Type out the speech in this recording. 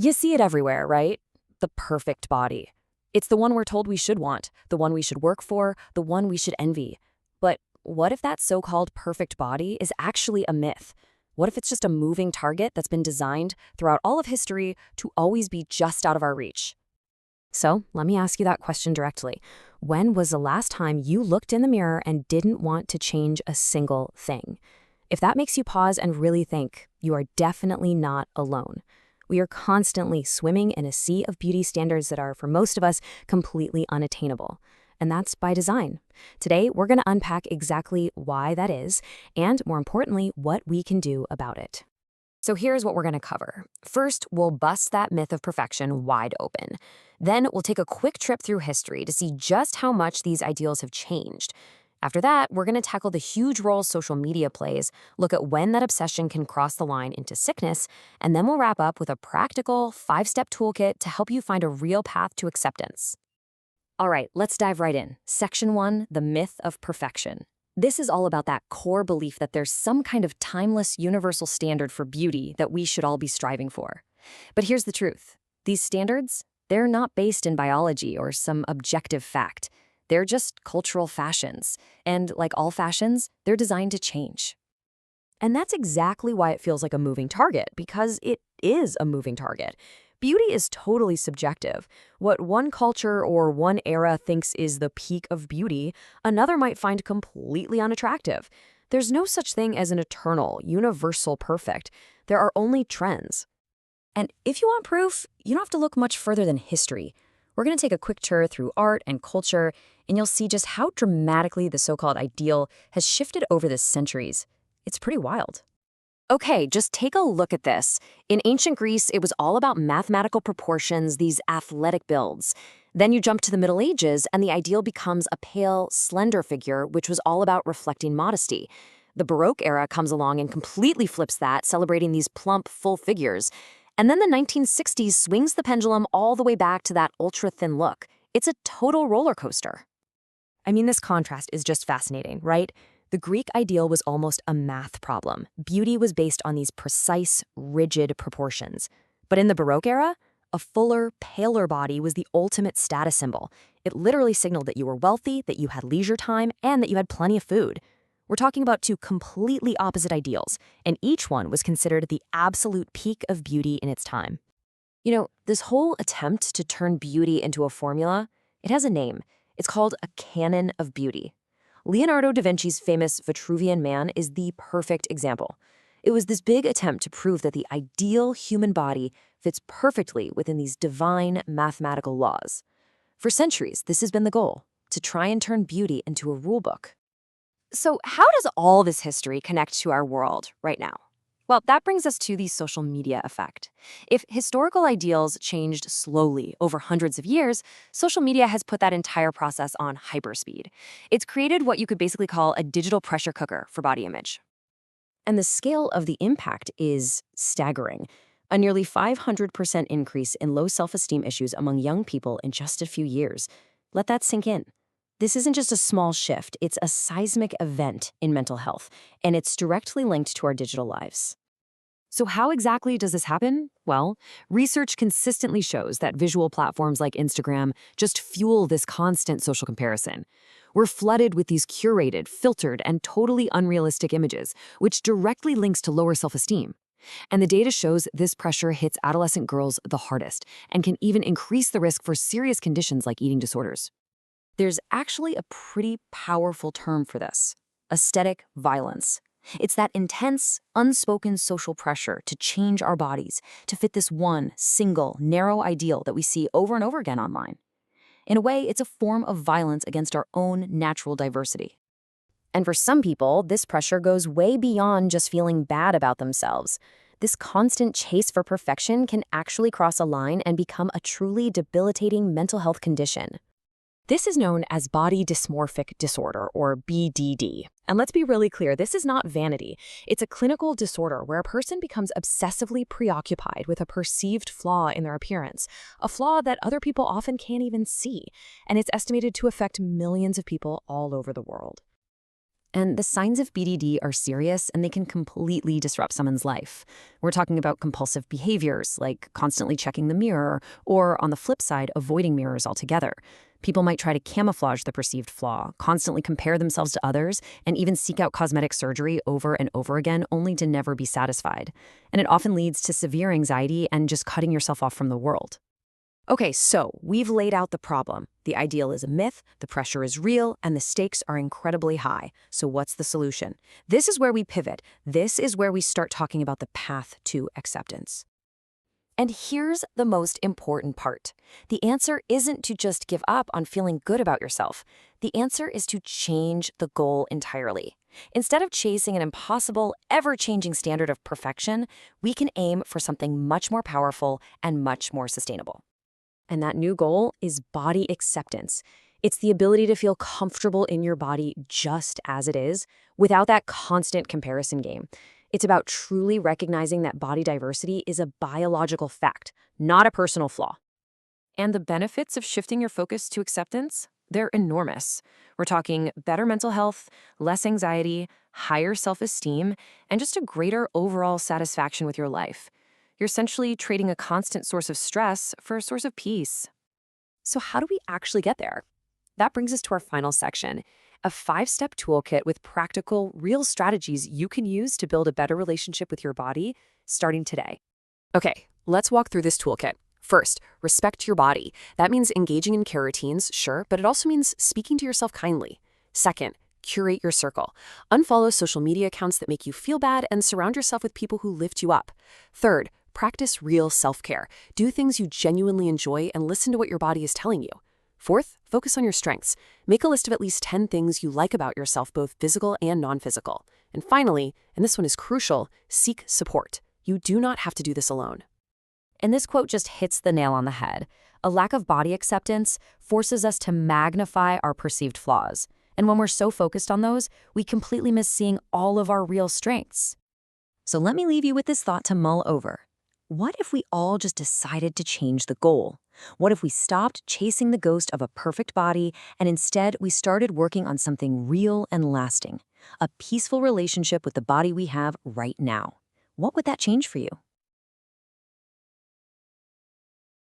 You see it everywhere, right? The perfect body. It's the one we're told we should want, the one we should work for, the one we should envy. But what if that so-called perfect body is actually a myth? What if it's just a moving target that's been designed throughout all of history to always be just out of our reach? So let me ask you that question directly. When was the last time you looked in the mirror and didn't want to change a single thing? If that makes you pause and really think, you are definitely not alone. We are constantly swimming in a sea of beauty standards that are, for most of us, completely unattainable. And that's by design. Today, we're going to unpack exactly why that is, and more importantly, what we can do about it. So here's what we're going to cover. First, we'll bust that myth of perfection wide open. Then we'll take a quick trip through history to see just how much these ideals have changed. After that, we're going to tackle the huge role social media plays, look at when that obsession can cross the line into sickness, and then we'll wrap up with a practical 5-step toolkit to help you find a real path to acceptance. All right, let's dive right in. Section 1, the myth of perfection. This is all about that core belief that there's some kind of timeless, universal standard for beauty that we should all be striving for. But here's the truth. These standards, they're not based in biology or some objective fact. They're just cultural fashions. And like all fashions, they're designed to change. And that's exactly why it feels like a moving target, because it is a moving target. Beauty is totally subjective. What one culture or one era thinks is the peak of beauty, another might find completely unattractive. There's no such thing as an eternal, universal perfect. There are only trends. And if you want proof, you don't have to look much further than history. We're going to take a quick tour through art and culture, and you'll see just how dramatically the so-called ideal has shifted over the centuries. It's pretty wild. Okay, just take a look at this. In ancient Greece, it was all about mathematical proportions, these athletic builds. Then you jump to the Middle Ages, and the ideal becomes a pale, slender figure, which was all about reflecting modesty. The Baroque era comes along and completely flips that, celebrating these plump, full figures. And then the 1960s swings the pendulum all the way back to that ultra-thin look. It's a total roller coaster. I mean, this contrast is just fascinating, right? The Greek ideal was almost a math problem. Beauty was based on these precise, rigid proportions. But in the Baroque era, a fuller, paler body was the ultimate status symbol. It literally signaled that you were wealthy, that you had leisure time, and that you had plenty of food. We're talking about two completely opposite ideals, and each one was considered the absolute peak of beauty in its time. You know, this whole attempt to turn beauty into a formula, it has a name. It's called a canon of beauty. Leonardo da Vinci's famous Vitruvian Man is the perfect example. It was this big attempt to prove that the ideal human body fits perfectly within these divine mathematical laws. For centuries, this has been the goal, to try and turn beauty into a rulebook. So how does all this history connect to our world right now? Well, that brings us to the social media effect. If historical ideals changed slowly over hundreds of years, social media has put that entire process on hyperspeed. It's created what you could basically call a digital pressure cooker for body image. And the scale of the impact is staggering. A nearly 500% increase in low self-esteem issues among young people in just a few years. Let that sink in. This isn't just a small shift, it's a seismic event in mental health, and it's directly linked to our digital lives. So how exactly does this happen? Well, research consistently shows that visual platforms like Instagram just fuel this constant social comparison. We're flooded with these curated, filtered, and totally unrealistic images, which directly links to lower self-esteem. And the data shows this pressure hits adolescent girls the hardest and can even increase the risk for serious conditions like eating disorders. There's actually a pretty powerful term for this: aesthetic violence. It's that intense, unspoken social pressure to change our bodies, to fit this one, single, narrow ideal that we see over and over again online. In a way, it's a form of violence against our own natural diversity. And for some people, this pressure goes way beyond just feeling bad about themselves. This constant chase for perfection can actually cross a line and become a truly debilitating mental health condition. This is known as body dysmorphic disorder, or BDD. And let's be really clear, this is not vanity. It's a clinical disorder where a person becomes obsessively preoccupied with a perceived flaw in their appearance, a flaw that other people often can't even see, and it's estimated to affect millions of people all over the world. And the signs of BDD are serious and they can completely disrupt someone's life. We're talking about compulsive behaviors like constantly checking the mirror or, on the flip side, avoiding mirrors altogether. People might try to camouflage the perceived flaw, constantly compare themselves to others, and even seek out cosmetic surgery over and over again only to never be satisfied. And it often leads to severe anxiety and just cutting yourself off from the world. Okay, so we've laid out the problem. The ideal is a myth, the pressure is real, and the stakes are incredibly high. So what's the solution? This is where we pivot. This is where we start talking about the path to acceptance. And here's the most important part. The answer isn't to just give up on feeling good about yourself. The answer is to change the goal entirely. Instead of chasing an impossible, ever-changing standard of perfection, we can aim for something much more powerful and much more sustainable. And that new goal is body acceptance. It's the ability to feel comfortable in your body just as it is, without that constant comparison game. It's about truly recognizing that body diversity is a biological fact, not a personal flaw. And the benefits of shifting your focus to acceptance? They're enormous. We're talking better mental health, less anxiety, higher self-esteem, and just a greater overall satisfaction with your life. You're essentially trading a constant source of stress for a source of peace. So how do we actually get there? That brings us to our final section, a 5-step toolkit with practical, real strategies you can use to build a better relationship with your body starting today. Okay, let's walk through this toolkit. First, respect your body. That means engaging in care routines, sure, but it also means speaking to yourself kindly. Second, curate your circle. Unfollow social media accounts that make you feel bad and surround yourself with people who lift you up. Third, practice real self-care. Do things you genuinely enjoy and listen to what your body is telling you. Fourth, focus on your strengths. Make a list of at least 10 things you like about yourself, both physical and non-physical. And finally, and this one is crucial, seek support. You do not have to do this alone. And this quote just hits the nail on the head. A lack of body acceptance forces us to magnify our perceived flaws. And when we're so focused on those, we completely miss seeing all of our real strengths. So let me leave you with this thought to mull over. What if we all just decided to change the goal? What if we stopped chasing the ghost of a perfect body and instead we started working on something real and lasting? A peaceful relationship with the body we have right now. What would that change for you?